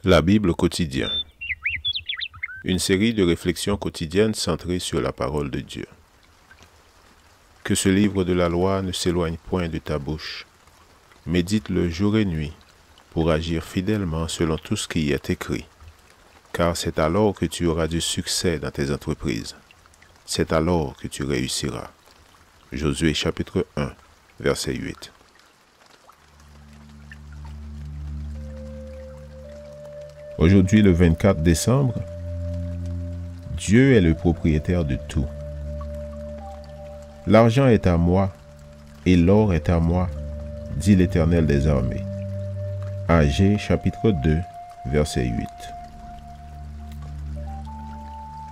La Bible quotidien. Une série de réflexions quotidiennes centrées sur la parole de Dieu. Que ce livre de la loi ne s'éloigne point de ta bouche. Médite-le jour et nuit, pour agir fidèlement selon tout ce qui y est écrit. Car c'est alors que tu auras du succès dans tes entreprises. C'est alors que tu réussiras. Josué chapitre 1, verset 8. Aujourd'hui, le 24 décembre, Dieu est le propriétaire de tout. L'argent est à moi et l'or est à moi, dit l'Éternel des armées. Agé chapitre 2, verset 8.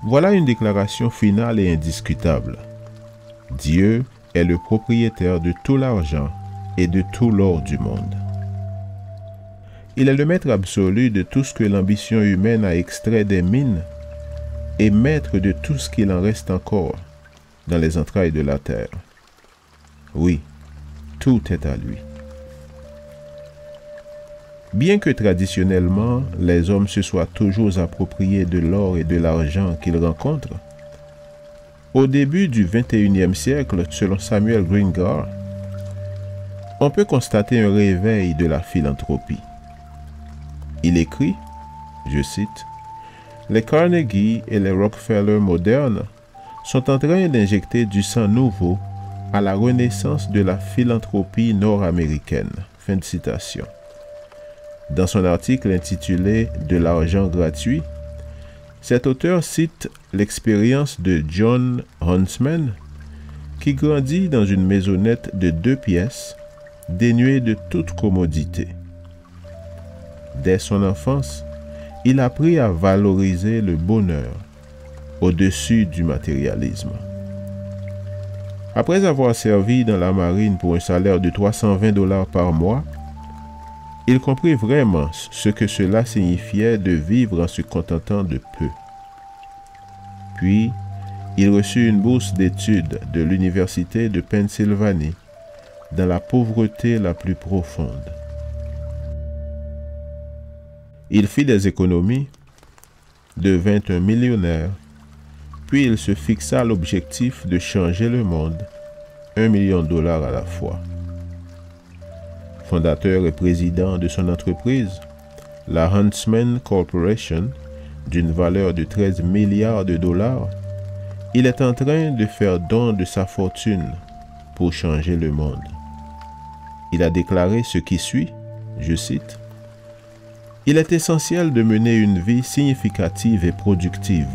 Voilà une déclaration finale et indiscutable. Dieu est le propriétaire de tout l'argent et de tout l'or du monde. Il est le maître absolu de tout ce que l'ambition humaine a extrait des mines et maître de tout ce qu'il en reste encore dans les entrailles de la terre. Oui, tout est à lui. Bien que traditionnellement, les hommes se soient toujours appropriés de l'or et de l'argent qu'ils rencontrent, au début du XXIe siècle, selon Samuel Gringard, on peut constater un réveil de la philanthropie. Il écrit, je cite, « Les Carnegie et les Rockefeller modernes sont en train d'injecter du sang nouveau à la renaissance de la philanthropie nord-américaine. » Fin de citation. Dans son article intitulé « De l'argent gratuit », cet auteur cite l'expérience de John Huntsman, qui grandit dans une maisonnette de 2 pièces, dénuée de toute commodité. Dès son enfance, il apprit à valoriser le bonheur au-dessus du matérialisme. Après avoir servi dans la marine pour un salaire de $320 par mois, il comprit vraiment ce que cela signifiait de vivre en se contentant de peu. Puis, il reçut une bourse d'études de l'Université de Pennsylvanie dans la pauvreté la plus profonde. Il fit des économies, devint un millionnaire, puis il se fixa l'objectif de changer le monde, $1 million à la fois. Fondateur et président de son entreprise, la Huntsman Corporation, d'une valeur de 13 milliards de dollars, il est en train de faire don de sa fortune pour changer le monde. Il a déclaré ce qui suit, je cite, « Il est essentiel de mener une vie significative et productive.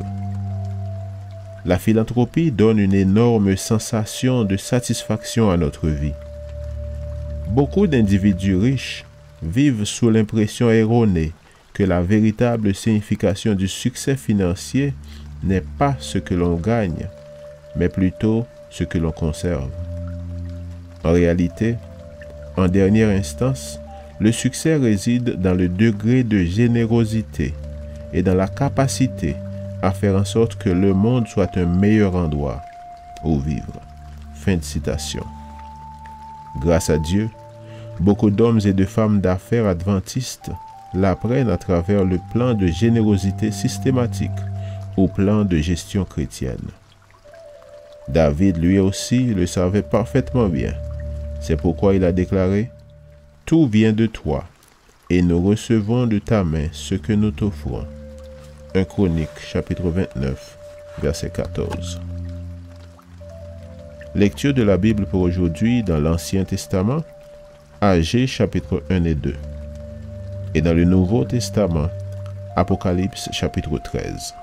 La philanthropie donne une énorme sensation de satisfaction à notre vie. Beaucoup d'individus riches vivent sous l'impression erronée que la véritable signification du succès financier n'est pas ce que l'on gagne, mais plutôt ce que l'on conserve. En réalité, en dernière instance, le succès réside dans le degré de générosité et dans la capacité à faire en sorte que le monde soit un meilleur endroit où vivre. » Fin de citation. Grâce à Dieu, beaucoup d'hommes et de femmes d'affaires adventistes l'apprennent à travers le plan de générosité systématique ou plan de gestion chrétienne. David lui aussi le savait parfaitement bien. C'est pourquoi il a déclaré « Tout vient de toi, et nous recevons de ta main ce que nous t'offrons. » 1 Chroniques, chapitre 29, verset 14. Lecture de la Bible pour aujourd'hui dans l'Ancien Testament, Agé, chapitre 1 et 2. Et dans le Nouveau Testament, Apocalypse, chapitre 13.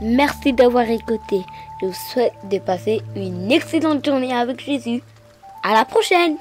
Merci d'avoir écouté. Je vous souhaite de passer une excellente journée avec Jésus. À la prochaine!